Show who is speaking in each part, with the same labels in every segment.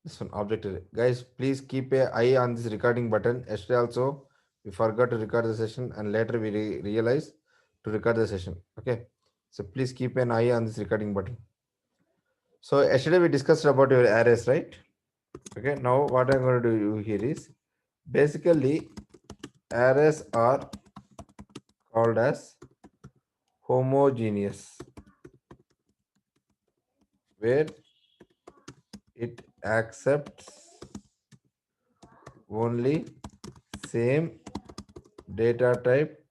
Speaker 1: This one object array. Guys, please keep a eye on this recording button. Yesterday also we forgot to record the session and later we realized to record the session. Okay. So please keep an eye on this recording button. So yesterday we discussed about your arrays, right? Okay. Now what I'm going to do here is basically arrays are called as homogeneous, where it accepts only same data type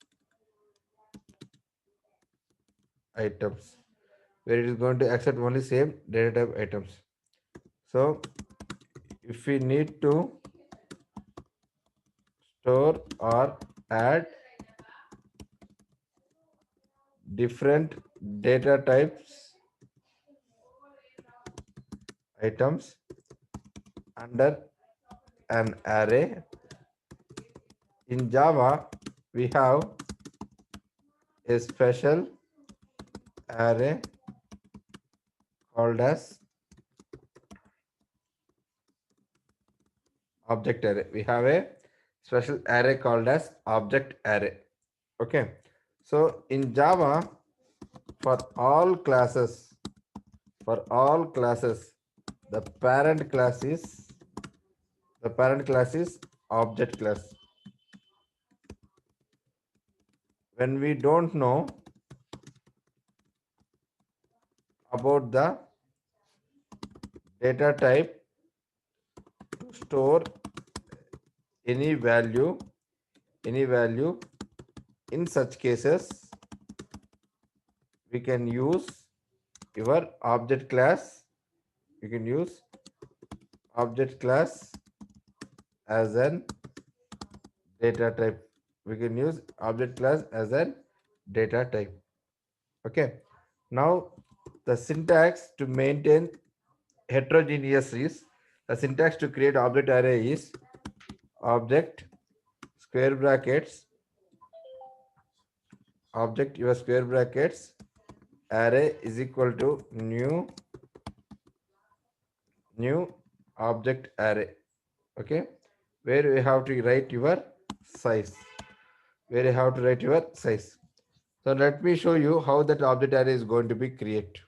Speaker 1: items, where it is going to accept only same data type items. So if we need to store or add different data types items under an array, in Java we have a special array called as object array. We have a special array called as object array. Okay. So in Java, for all classes, the parent class is object class. When we don't know about the data type to store any value, any value, in such cases we can use your object class. You can use object class as an data type. We can use object class as an data type. Okay. Now the syntax to maintain heterogeneous is, the syntax to create object array is object square brackets, object your square brackets array is equal to new object array. Okay, where you have to write your size, where you have to write your size. So let me show you how that object array is going to be created.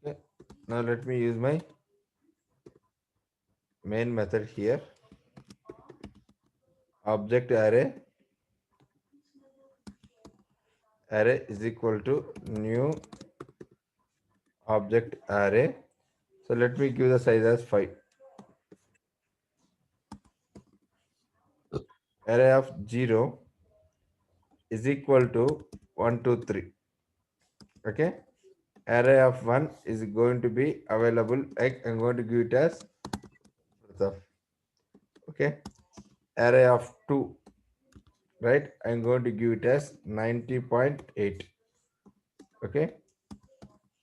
Speaker 1: Okay, now let me use my main method here. Object array is equal to new object array. So let me give the size as 5. Array of 0 is equal to 1, 2, 3. Okay. Array of 1 is going to be available. Like I'm going to give it as okay. Array of 2, right? I'm going to give it as 90.8. Okay.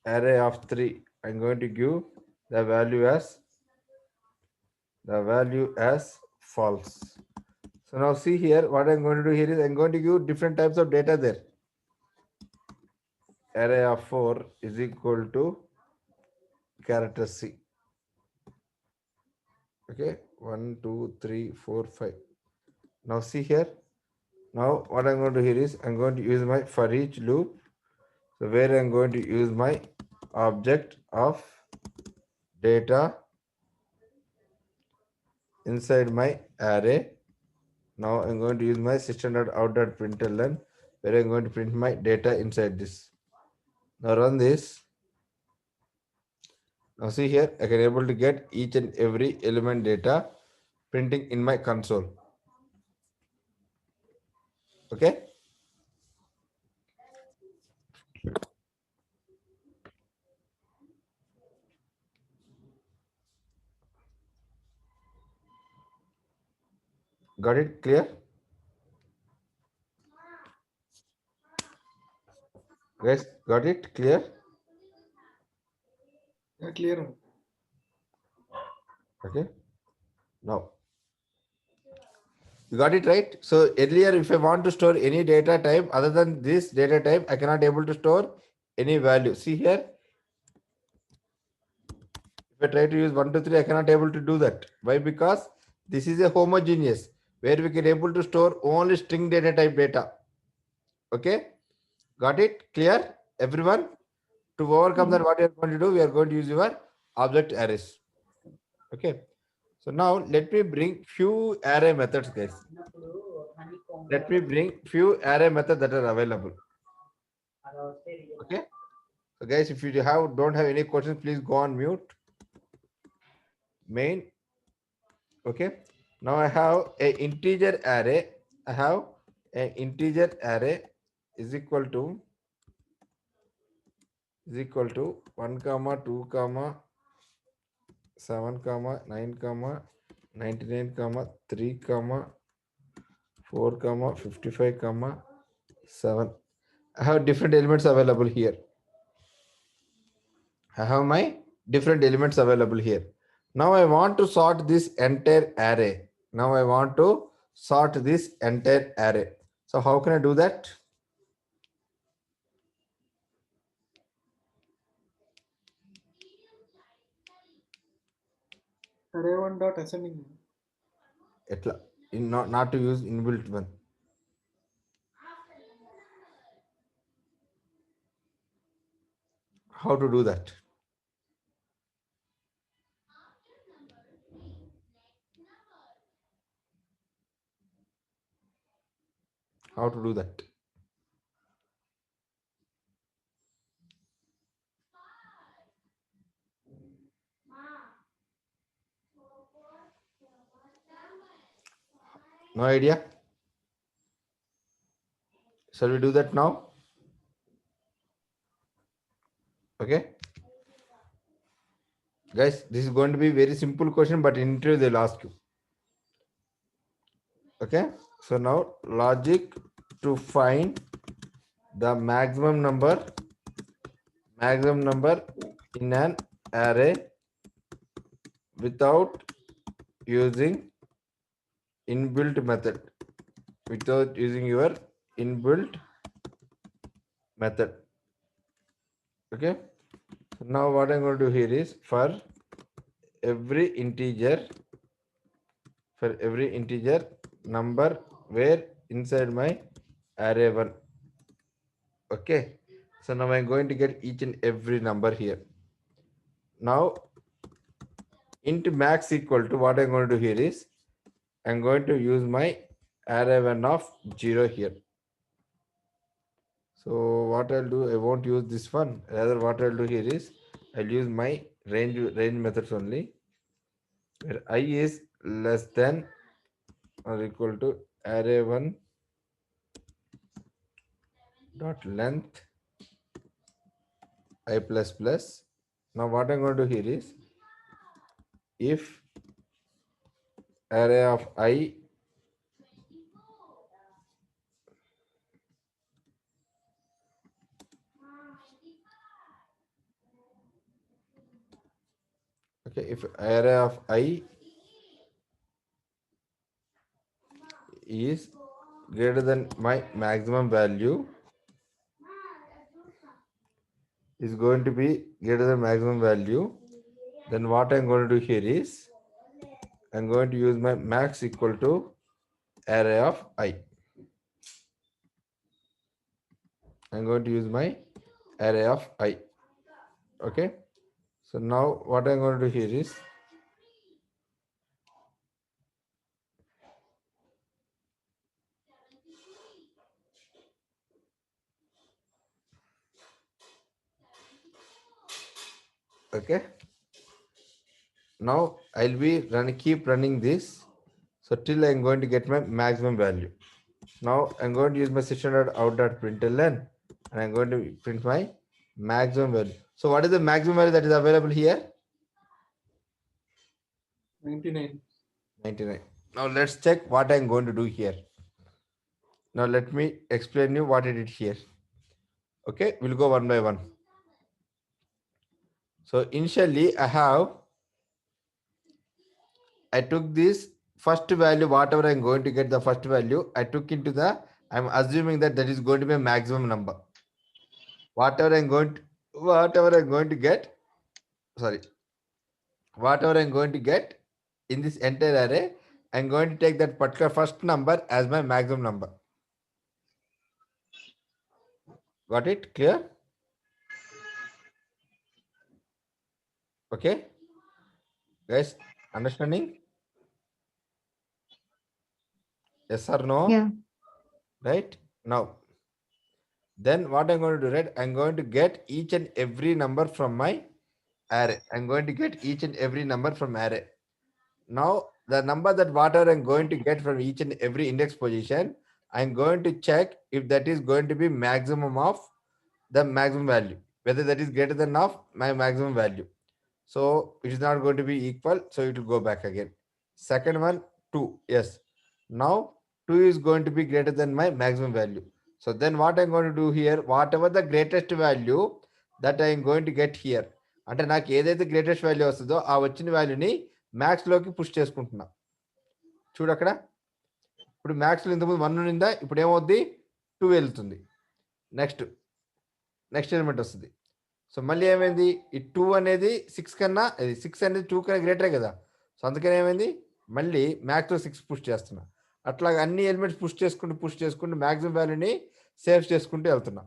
Speaker 1: Array of 3, I'm going to give the value as false. So now see here, what I'm going to do here is I'm going to give different types of data there. Array of 4 is equal to character C. Okay, 1, 2, 3, 4, 5. Now see here. Now what I'm going to do here is I'm going to use my for each loop. So where I'm going to use my object of data inside my array. Now I'm going to use my system.out.println where I'm going to print my data inside this. Now run this. Now see here, I can able to get each and every element data printing in my console. Okay. Got it clear? Guys, got it? Clear?
Speaker 2: Yeah, clear.
Speaker 1: Okay. Now you got it right. So earlier, if I want to store any data type other than this data type, I cannot able to store any value. See here, if I try to use 1, 2, 3, I cannot able to do that. Why? Because this is a homogeneous where we can able to store only string data type data. Okay, got it? Clear, everyone? To overcome that, what you are going to do, we are going to use your object arrays. Okay. So now let me bring few array methods, guys. Let me bring few array methods that are available. Okay. So guys, if you don't have any questions, please go on mute. Main. Okay. Now I have a integer array. I have a integer array is equal to 1 comma 2 comma 7 comma 9 comma 99 comma 3 comma 4 comma 55 comma 7. I have different elements available here. I have my different elements available here. Now I want to sort this entire array. Now I want to sort this entire array. So how can I do that?
Speaker 2: Array1 dot ascending.
Speaker 1: Not to use inbuilt one. How to do that? How to do that? No idea. Shall we do that now? Okay. Guys, this is going to be very simple question, but in interview they'll ask you. Okay. So now logic to find the maximum number in an array without using inbuilt method, without using your inbuilt method. Okay. So now what I'm going to do here is every integer for every integer number where inside my array 1. Okay. So now I'm going to get each and every number here. Now int max equal to, what I'm going to do here is I'm going to use my array 1 of 0 here. So what I'll do, I won't use this one. Rather, what I'll do here is I'll use my range methods only, where I is less than or equal to array 1 dot length I plus plus. Now what I'm going to do here is, if array of I okay, if array of I is greater than my maximum value, is going to be greater than maximum value, then what I'm going to do here is I'm going to use my max equal to array of I. I'm going to use my array of I. Okay. So now what I'm going to do here is, okay. Now I'll be keep running this. So till I'm going to get my maximum value. Now I'm going to use my system.out.println and I'm going to print my maximum value. So what is the maximum value that is available here?
Speaker 2: 99.
Speaker 1: 99. Now let's check what I'm going to do here. Now let me explain you what I did here. Okay, we'll go one by one. So initially I took this first value, whatever I'm going to get the first value, I took into I'm assuming that is going to be a maximum number. Whatever I'm going to get, sorry, whatever I'm going to get in this entire array, I'm going to take that particular first number as my maximum number. Got it? Clear? Okay, guys, understanding? Yes or no?
Speaker 3: Yeah.
Speaker 1: Right? Now, then what I'm going to do, right? I'm going to get each and every number from my array. I'm going to get each and every number from array. Now, the number that whatever I'm going to get from each and every index position, I'm going to check if that is going to be maximum of the maximum value, whether that is greater than of my maximum value. So it is not going to be equal, so it will go back again. Second one, 2. Yes. Now 2 is going to be greater than my maximum value. So then what I'm going to do here, whatever the greatest value that I'm going to get here, అంటే నాకు ఏదైతే greatest value వస్తుందో ఆ వచ్చిన వాల్యూని మ్యాథ్స్లోకి push చేసుకుంటున్నా. చూడు అక్కడ, ఇప్పుడు మ్యాథ్స్లో ఇంతకుముందు 1 ఉండిందా, ఇప్పుడు ఏమవుద్ది 2 వెళ్తుంది. నెక్స్ట్ ఎలిమెంట్ వస్తుంది. సో మళ్ళీ ఏమైంది, ఈ 2 అనేది 6 కన్నా, 6 అనేది 2 కన్నా గ్రేటరే కదా. సో అందుకని ఏమైంది, మళ్ళీ మ్యాథ్స్లో 6 పుష్ చేస్తున్నా. అట్లాగా అన్ని ఎలిమెంట్స్ పుష్ చేసుకుంటూ మ్యాక్సిమం వాల్యూని సేవ్ చేసుకుంటూ వెళ్తున్నా.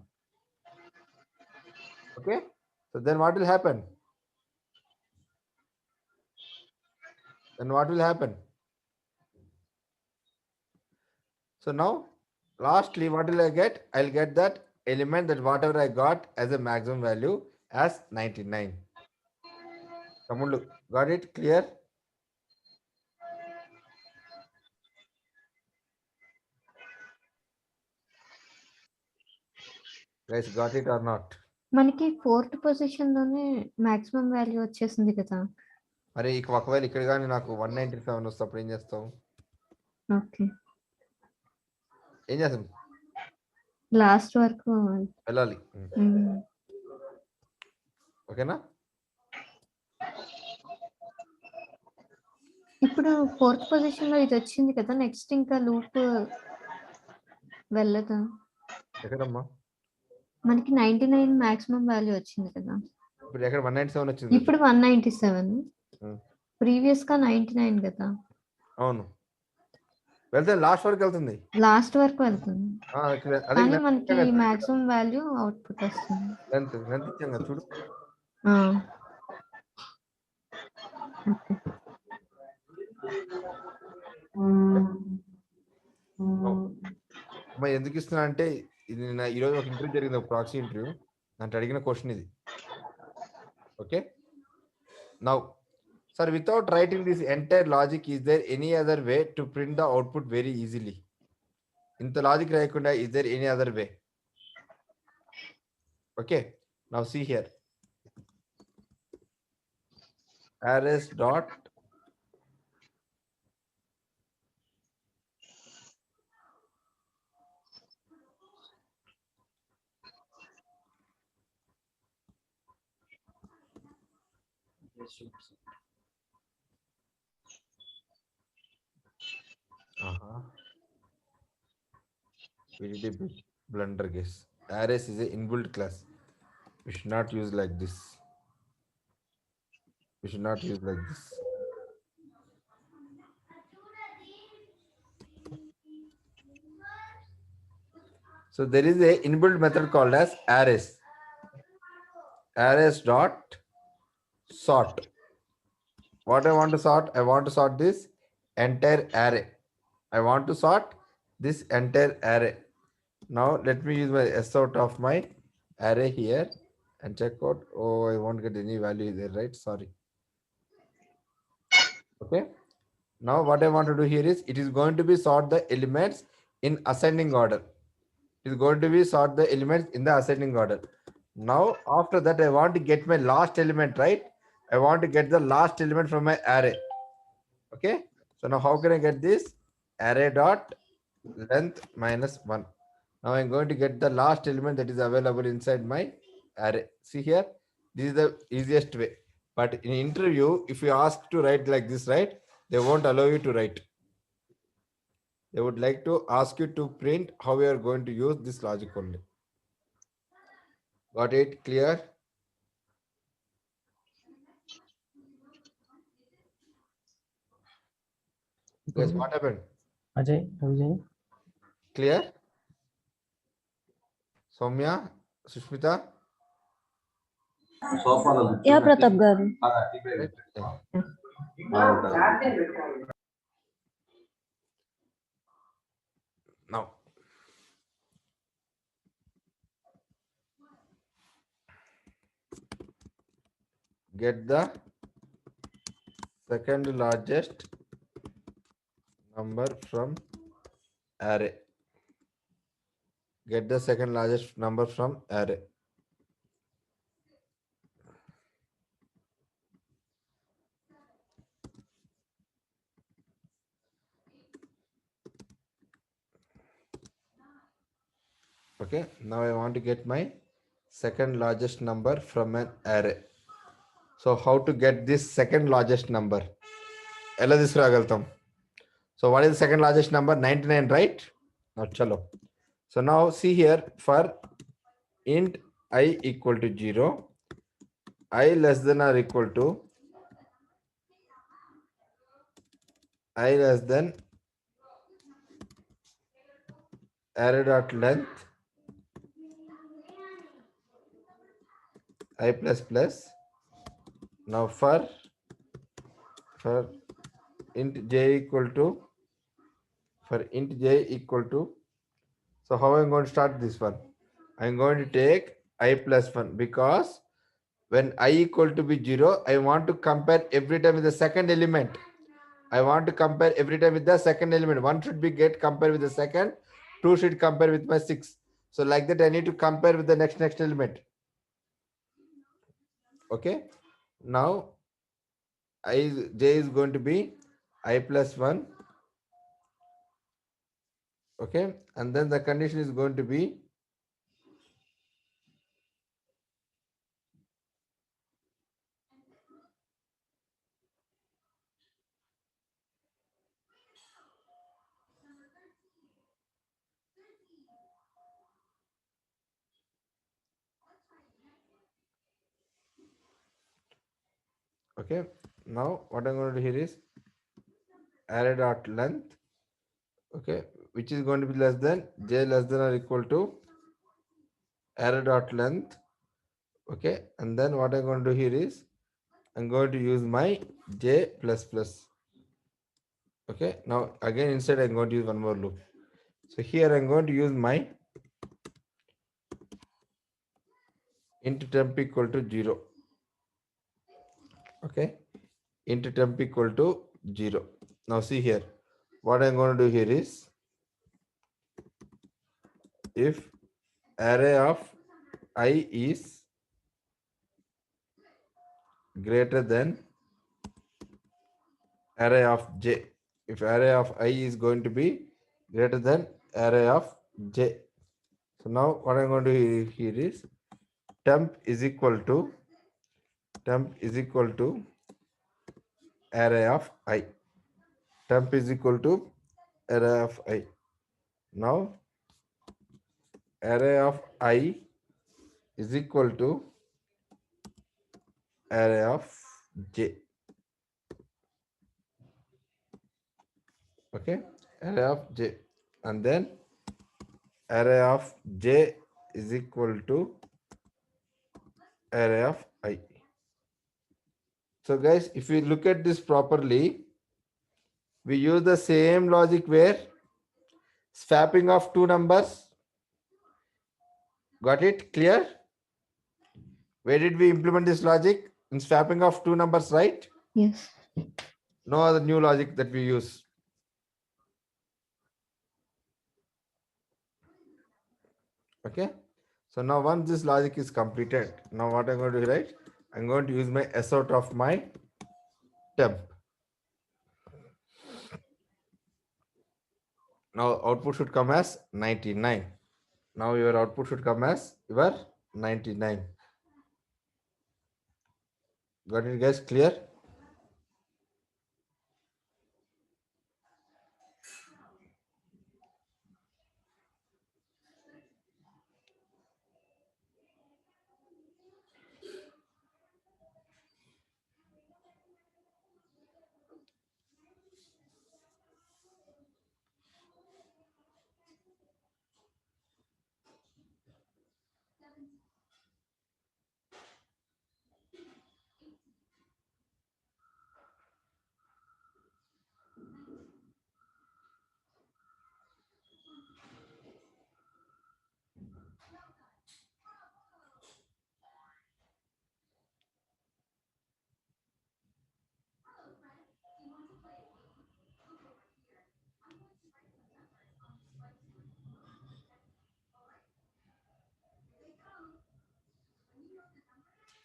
Speaker 1: Okay, so then what will happen, so now lastly what will I get, I'll get that element that whatever I got as a maximum value as 99. Come on, look, got it? Clear? Guys, got it or not?
Speaker 3: మనకి 4th పొజిషన్‌లోనే maximum value వచ్చేసింది కదా!
Speaker 1: మరి ఒకవేళ ఇక్కడ కానీ నాకు 197 వస్తే అప్పుడు ఏం చేస్తావు?
Speaker 3: ఓకే.
Speaker 1: ఏం చేస్తాం?
Speaker 3: లాస్ట్ వరకు
Speaker 1: వెళ్ళాలి.
Speaker 3: హ్మ్.
Speaker 1: ఓకేనా?
Speaker 3: ఇప్పుడు 4th పొజిషన్‌లో ఇదొచ్చింది కదా! నెక్స్ట్ ఇంకా లూప్ వెళ్ళదా?
Speaker 1: ఎక్కడమ్మా?
Speaker 3: మనకి 99 మాక్సిమం వాల్యూ వచ్చింది కదా!
Speaker 1: ఇప్పుడు ఎక్కడ 197 వచ్చింది?
Speaker 3: ఇప్పుడు 197.
Speaker 1: హ్మ్.
Speaker 3: ప్రీవియస్‌గా 99 కదా!
Speaker 1: అవును, వెళ్తే లాస్ట్ వరకు వెళ్తుంది.
Speaker 3: లాస్ట్ వరకు వెళ్తుంది.
Speaker 1: అదే
Speaker 3: కానీ మనకి మాక్సిమం వాల్యూ అవుట్‌పుట్ వస్తుంది.
Speaker 1: లెంత్ ఇచ్చాం కదా చూడు.
Speaker 3: ఆ! ఓకే.
Speaker 1: అమ్మా ఎందుకు ఇస్తున్నా అంటే, ఇది నిన్న ఈరోజు ఒక ఇంటర్వ్యూ జరిగింది, ఒక ప్రాక్సీ ఇంటర్వ్యూ, అంటే అడిగిన క్వశ్చన్ ఇది. Okay, now sir, without writing this entire logic, is there any other way to print the output very easily? ఇంత లాజిక్ రాయకుండా is there any other way? Okay, now see here, arrays dot we did a bit blunder guess. Arrays is a inbuilt class, we should not use like this. So there is a inbuilt method called as arrays dot sort. What I want to sort, I want to sort this entire array. Now let me use my s out of my array here and check out. Oh, I won't get any value there, right? Sorry. Okay, now what I want to do here is, it is going to be sort the elements in ascending order. It is going to be sort the elements in the ascending order. Now after that I want to get my last element, right? I want to get the last element from my array. Okay, so now how can I get this? Array dot length minus 1. Now I'm going to get the last element that is available inside my array. See here, this is the easiest way. But in interview, if you ask to write like this, right, they won't allow you to write. They would like to ask you to print how we are going to use this logic only. Got it? Clear? Guys, what happened?
Speaker 4: Ajay.
Speaker 1: Clear? Soumya, Sushmita?
Speaker 3: Yeah Pratap గారు.
Speaker 1: Right? Yeah. Now, get the second largest number from array. Get the second largest number from array. Okay, now I want to get my second largest number from an array. So how to get this second largest number? Ella తీసుకురాగలుగుతాం. So what is the second largest number? 99, right? Now chalo. So now see here, for int I equal to 0, I less than or equal to I less than array dot length I plus plus. Now for int j equal to, for int j equal to, so how I'm going to start this one? I'm going to take I plus 1, because when I equal to be 0, I want to compare every time with the second element. I want to compare every time with the second element. One should be get compared with the second, two should compare with my 6. So like that, I need to compare with the next element. Okay. Now j is going to be I plus 1. Okay. And then the condition is going to be okay. Now what I'm going to do here is array dot length, okay, which is going to be less than j less than or equal to array dot length, okay. And then what I'm going to do here is I'm going to use my j plus plus. Okay, now again inside I'm going to use one more loop. So here I'm going to use my int temp equal to 0. Okay, int temp equal to 0. Now see here, what I'm going to do here is, if array of I is greater than array of j, if array of I is going to be greater than array of j. So now what I'm going to do here is temp is equal to array of I. Temp is equal to array of I. Now array of I is equal to array of j. Okay, array of j, and then array of j is equal to array of I. So guys, if we look at this properly, we use the same logic where swapping of two numbers. Got it clear? Where did we implement this logic? In swapping of two numbers, right?
Speaker 3: Yes.
Speaker 1: No other new logic that we use. Okay. So now once this logic is completed, now what I'm going to do, right? I'm going to use my assort of my temp. Now output should come as 99. Now your output should come as your 99. Got it, guys? Clear?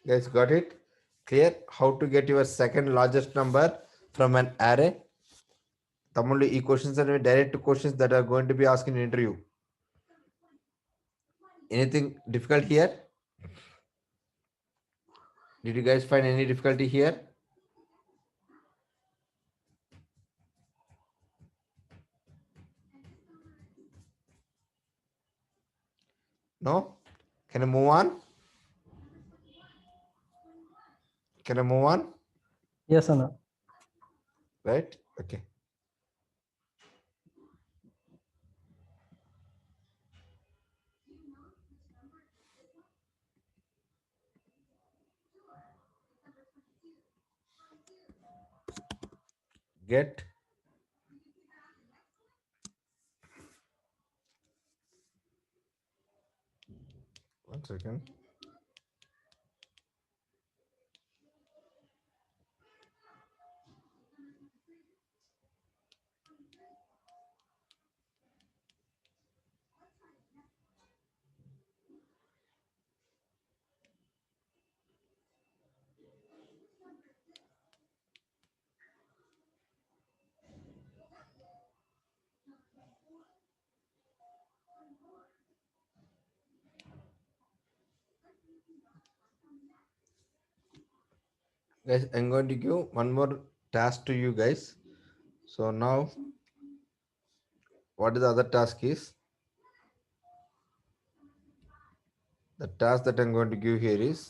Speaker 1: Guys, got it? Clear? How to get your second largest number from an array? తమ్ముళ్ళు ఈ questions అనేవి direct questions that are going to be ask in interview. Anything difficult here? Did you guys find any difficulty here? No? Can I move on? Can I move on?
Speaker 4: Yes, Anna.
Speaker 1: Right? Okay. Get 1 second. Guys, I'm going to give one more task to you guys. So now, what is the other task is? The task that I'm going to give here is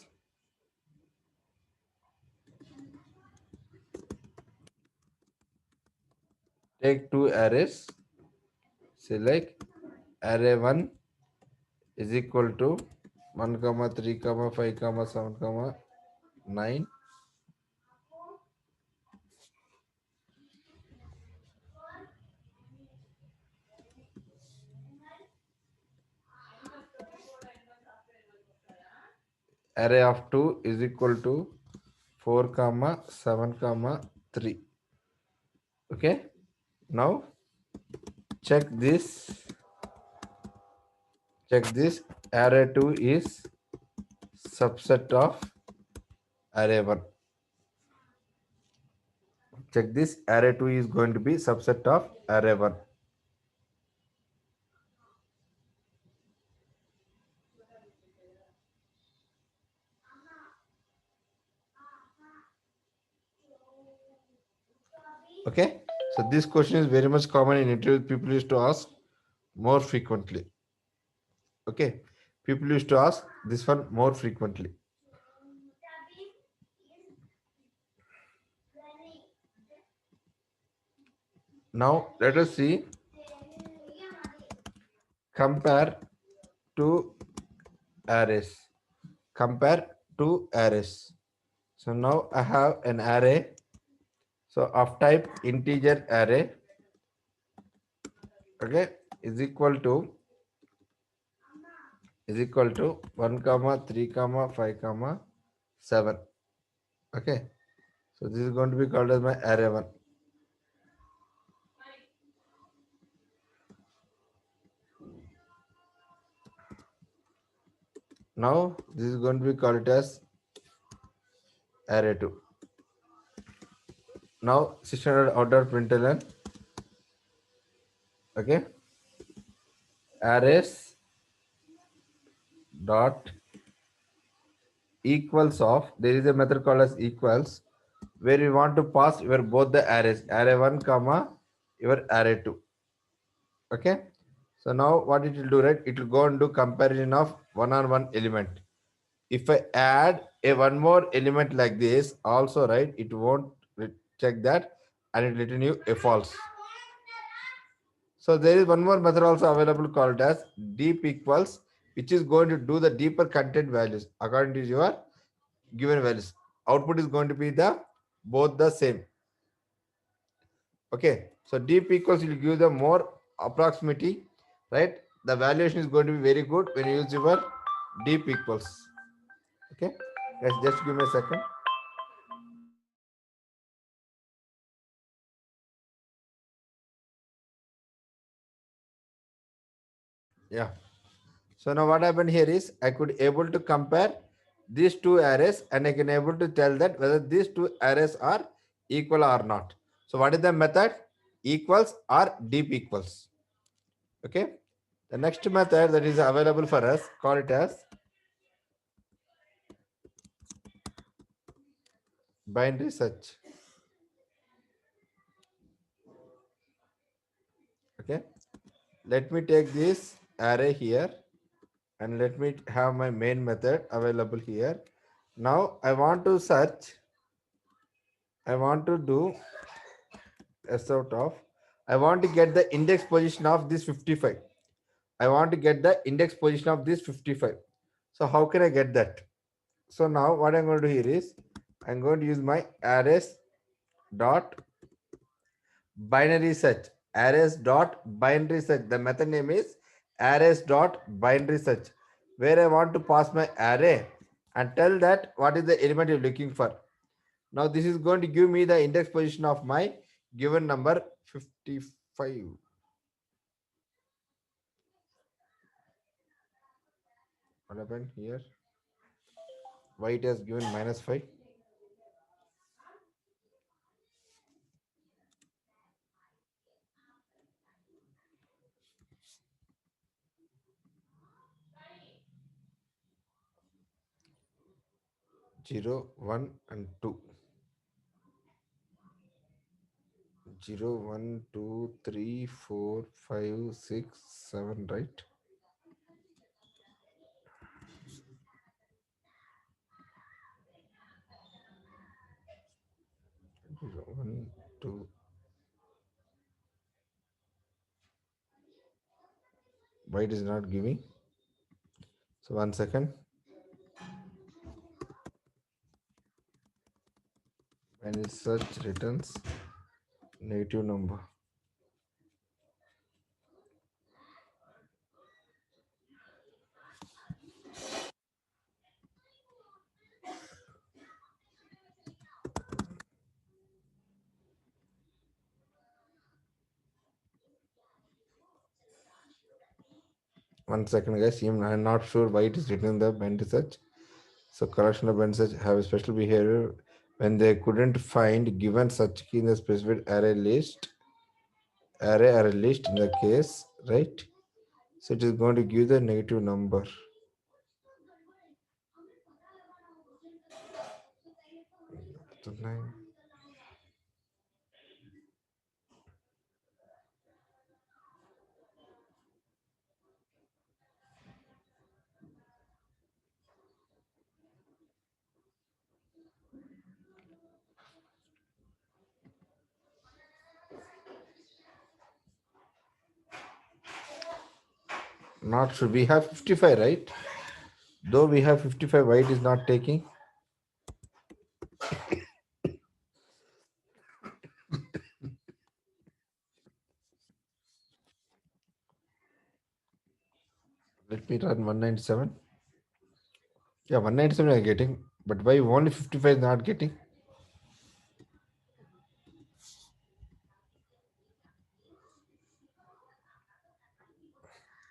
Speaker 1: take two arrays. Select array 1 is equal to 1 comma 3 comma 5 comma 7 comma 9. Array of 2 is equal to 4 comma 7 comma 3. Okay, now check this. Array 2 is subset of array 1. Check this, array 2 is going to be subset of array 1. Okay, so this question is very much common in interview. People used to ask more frequently. Okay, people used to ask this one more frequently. Now let us see, compare two arrays. Compare two arrays. So now I have an array. So of type integer array, okay, is equal to 1 comma 3 comma 5 comma 7. Okay, so this is going to be called as my array 1. Now this is going to be called as array 2. Now 600 order println, okay, arrays dot equals of, there is a method called as equals, where you want to pass your both the arrays, array 1 comma your array 2. Okay, so now what it will do, right, it will go and do comparison of one on one element. If I add a one more element like this also, right, it won't check that, and it will return you a false. So there is one more method also available called as deep equals, which is going to do the deeper content values according to your given values. Output is going to be the both the same. Okay, so deep equals will give the more approximity, right? The valuation is going to be very good when you use your deep equals. Okay, let's just give me a second. Yeah. So now what happened here is I could able to compare these two arrays, and I can able to tell that whether these two arrays are equal or not. So what is the method? Equals or deep equals. Okay. The next method that is available for us, call it as binary search. Okay. Let me take this array here, and let me have my main method available here. Now I want to search, I want to do a sort of, I want to get the index position of this 55. I want to get the index position of this 55. So how can I get that? So now what I'm going to do here is I'm going to use my arrays dot binary search. Arrays dot binary search. The method name is arrays dot binary search, where I want to pass my array and tell that what is the element you're looking for. Now this is going to give me the index position of my given number 55. What happened here? Why it has given -5? 0, 1, and 2. 0, 1, 2, 3, 4, 5, 6, 7, right? 0, 1, 2. Why it is not giving? So 1 second. When it search returns negative number. One second, guys. I'm not sure why it is written the binary search. So collection of binary search have a special behavior when they couldn't find given such key in the specified array list in the case, right? So it is going to give the negative number. Not sure. We have 55, right? Though we have 55, why it is not taking? Let me run 197. Yeah, 197 are getting, but why only 55 is not getting?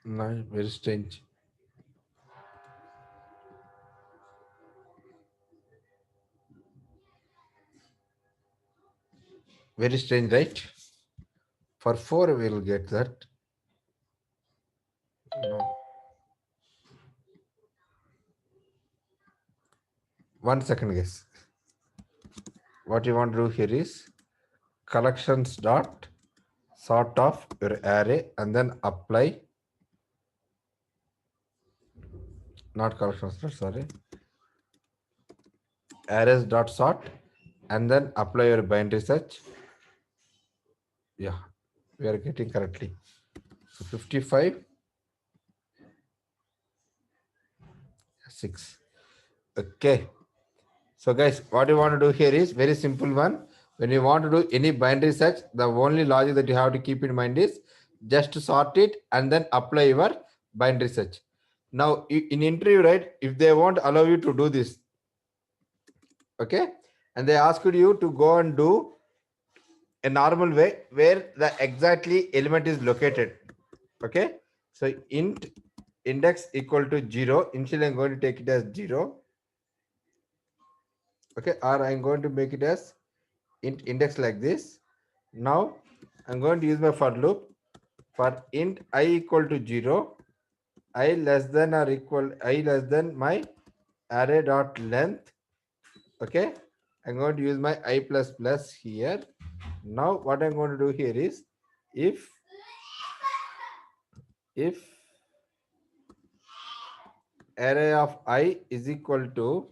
Speaker 1: No, very strange. Very strange, right? For 4, we will get that. No. 1 second, guys. What you want to do here is collections dot sort of your array and then apply, not collections dot, sorry, arrays dot sort and then apply your binary search. Yeah, we are getting correctly. So 55 6. Okay. So guys, what you want to do here is very simple one. When you want to do any binary search, the only logic that you have to keep in mind is just sort it and then apply your binary search. Now in interview, right, if they won't allow you to do this, okay, and they asked you to go and do a normal way where the exactly element is located. Okay, so int index equal to 0. Initially, I'm going to take it as 0. Okay, or I'm going to make it as int index like this. Now I'm going to use my for loop for int I equal to 0, I less than or equal I less than my array dot length. Okay, I'm going to use my I plus plus here. Now what I'm going to do here is if array of I is equal to,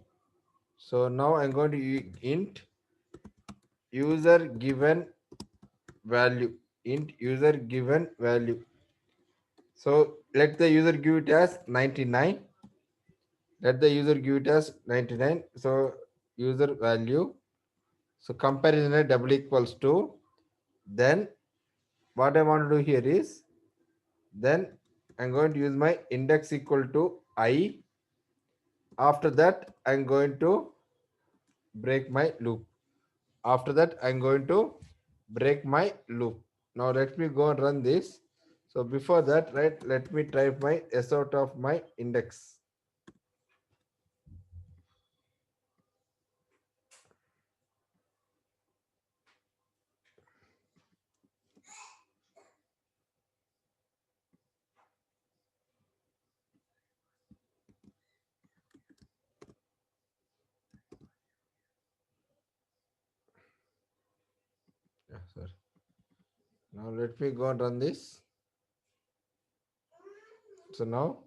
Speaker 1: so now I'm going to int user given value, int user given value. So let the user give it as 99. Let the user give it as 99. So user value. So comparison at double equals to. Then what I want to do here is, then I'm going to use my index equal to I. After that, I'm going to break my loop. After that, I'm going to break my loop. Now let me go and run this. So before that, right, let me type my s out of my index. Yeah, sorry. Now let me go and run this. So now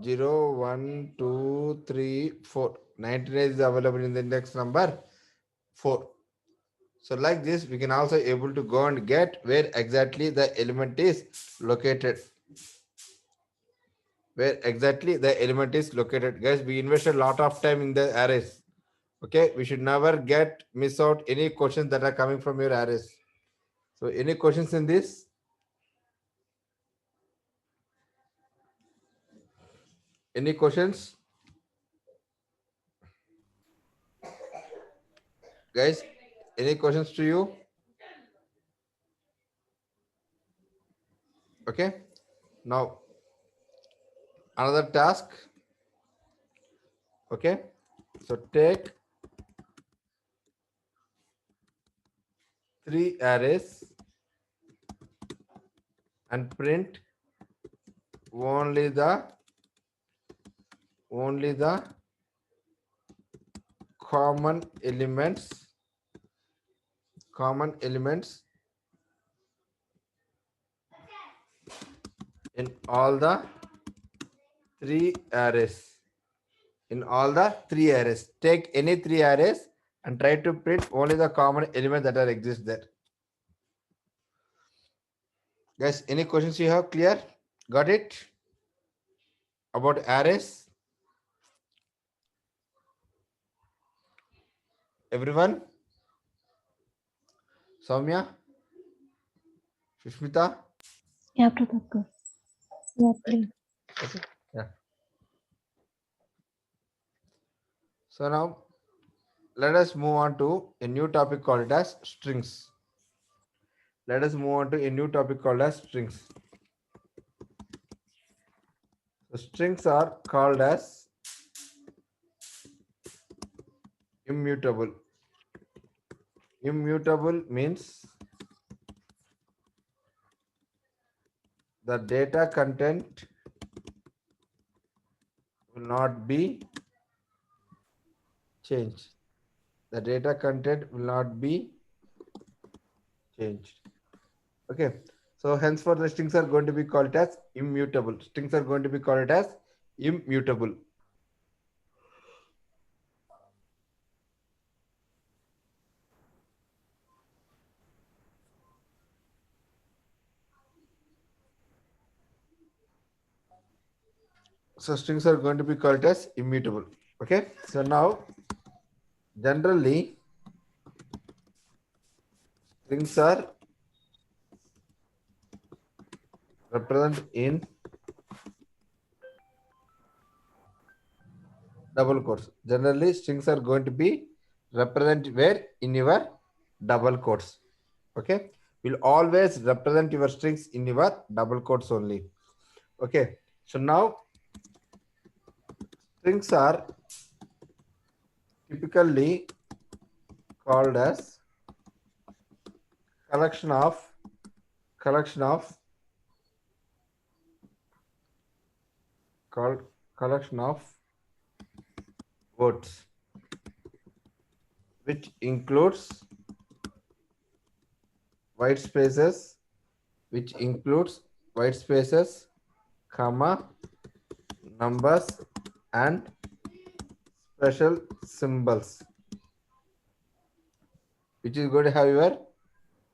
Speaker 1: 0, 1, 2, 3, 4. 99 is available in the index number 4. So like this, we can also able to go and get where exactly the element is located. Where exactly the element is located. Guys, we invested a lot of time in the arrays. Okay, we should never miss out any questions that are coming from your arrays. So any questions in this? Any questions? Guys, any questions to you? Okay, now another task. Okay, so take 3 arrays and print only the common elements in all the 3 arrays. In all the 3 arrays, take any 3 arrays and try to print only the common element that are exist there. Guys, any questions you have? Clear? Got it? About arrays? Everyone? Soumya? Sushmita?
Speaker 3: Yeah, Pratap. Yeah, please.
Speaker 1: Okay. Yeah. So now let us move on to a new topic called as strings. Let us move on to a new topic called as strings. The strings are called as immutable. Immutable means the data content will not be changed. The data content will not be changed. Okay. So henceforth the strings are going to be called as immutable. Strings are going to be called as immutable. So strings are going to be called as immutable. Okay. So now generally strings are represented in double quotes. Generally strings are going to be represented where in your double quotes. Okay. Will always represent your strings in your double quotes only. Okay. So now strings are typically called as collection of collection of called collection of words which includes white spaces, which includes white spaces, comma, numbers, and special symbols, which is going to have your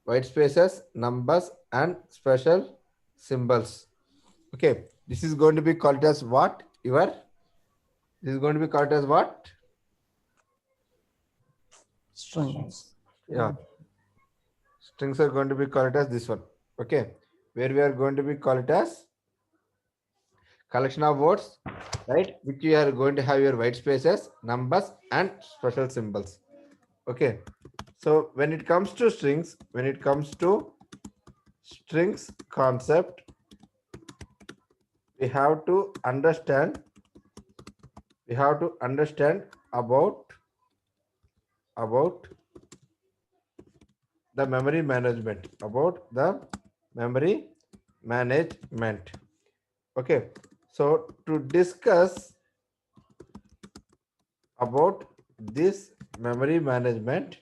Speaker 1: white spaces, numbers, and special symbols. Okay, this is going to be called as what? This is going to be called as what?
Speaker 4: Strings.
Speaker 1: Yeah, strings are going to be called as this one. Okay, where we are going to be called as collection of words, right? Which you are going to have your white spaces, numbers, and special symbols. Okay, so when it comes to strings concept, we have to understand about the memory management, Okay, so to discuss about this memory management,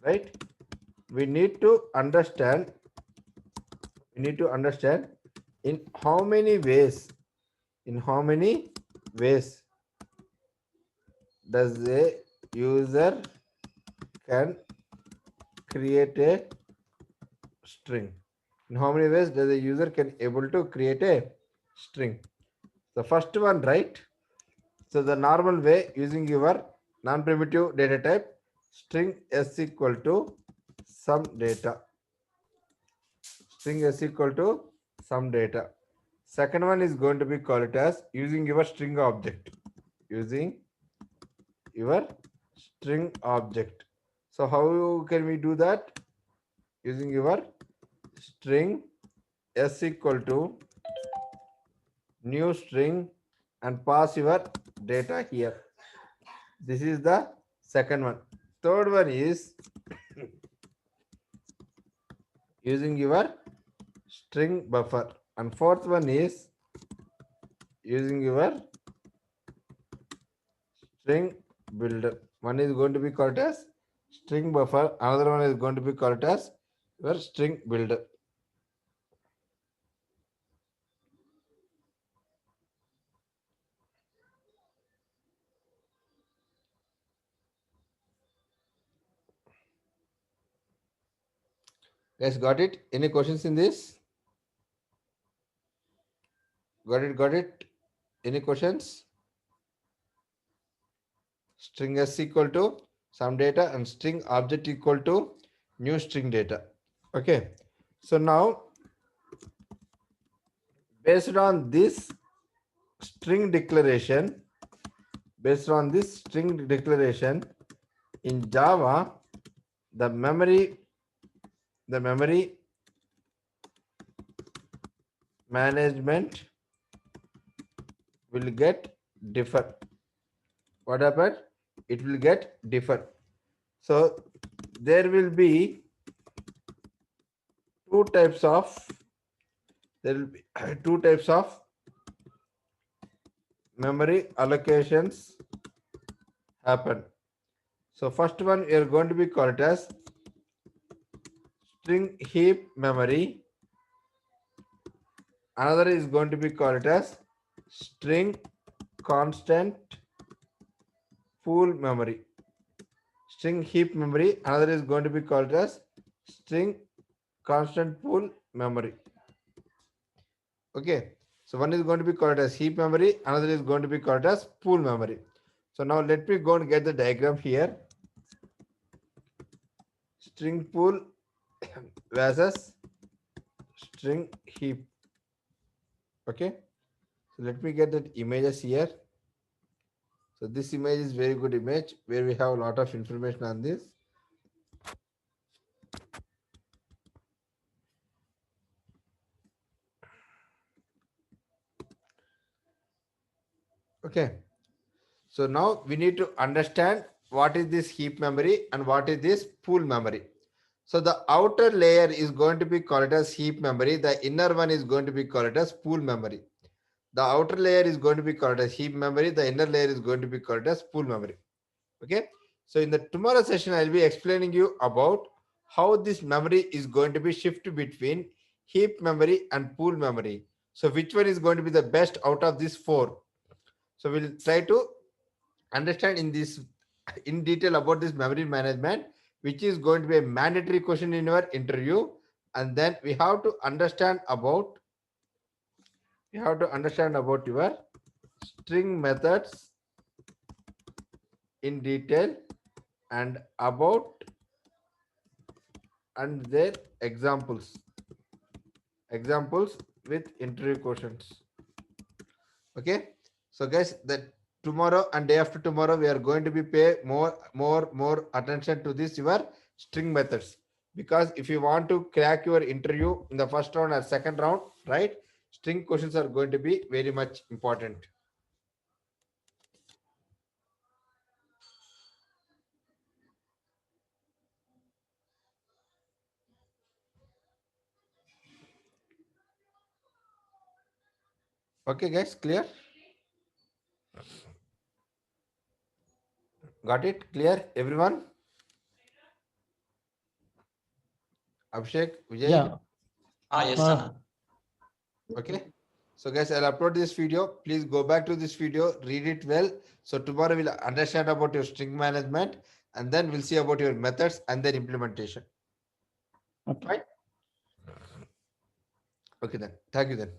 Speaker 1: right? We need to understand in how many ways does a user can create a string. In how many ways does a user can able to create a string? The first one, right? So the normal way, using your non-primitive data type, string s equal to some data. String s equal to some data. Second one is going to be called as using your string object. Using your string object. So how can we do that? Using your string s equal to new string and pass your data here. This is the second one. Third one is using your string buffer, and fourth one is using your string builder. One is going to be called as string buffer, another one is going to be called as your string builder. Guys, got it? Any questions in this? Got it. Any questions? String s equal to some data and string object equal to new string data. Okay. So now, based on this string declaration, in Java, the memory management will get differ. What happened? It will get differ. So there will be two types of memory allocations happen. So first one we are going to be called as string heap memory. Another is going to be called as string constant pool memory. String heap memory. Another is going to be called as string constant pool memory. Okay. So one is going to be called as heap memory. Another is going to be called as pool memory. So now let me go and get the diagram here. String pool versus string heap. Okay. So let me get that images here. So this image is very good image where we have a lot of information on this. Okay. So now we need to understand what is this heap memory and what is this pool memory. So the outer layer is going to be called as heap memory. The inner one is going to be called as pool memory. The outer layer is going to be called as heap memory. The inner layer is going to be called as pool memory. Okay. So in the tomorrow session, I'll be explaining you about how this memory is going to be shifted between heap memory and pool memory. So which one is going to be the best out of these four? So we'll try to understand in this in detail about this memory management, which is going to be a mandatory question in your interview. And then we have to understand about your string methods in detail and about and their examples with interview questions. Okay. So guys, that tomorrow and day after tomorrow we are going to be pay more attention to this your string methods, because if you want to crack your interview in the first round or second round, right, string questions are going to be very much important. Okay guys, clear? Got it? Clear everyone? Abhishek, Vijay?
Speaker 4: Yeah.
Speaker 5: Yes,
Speaker 4: Uh,
Speaker 5: Anna.
Speaker 1: Okay. So guys, I'll upload this video. Please go back to this video, read it well. So tomorrow we'll understand about your string management, and then we'll see about your methods and their implementation.
Speaker 4: okay.
Speaker 1: Right? Okay then. Thank you then.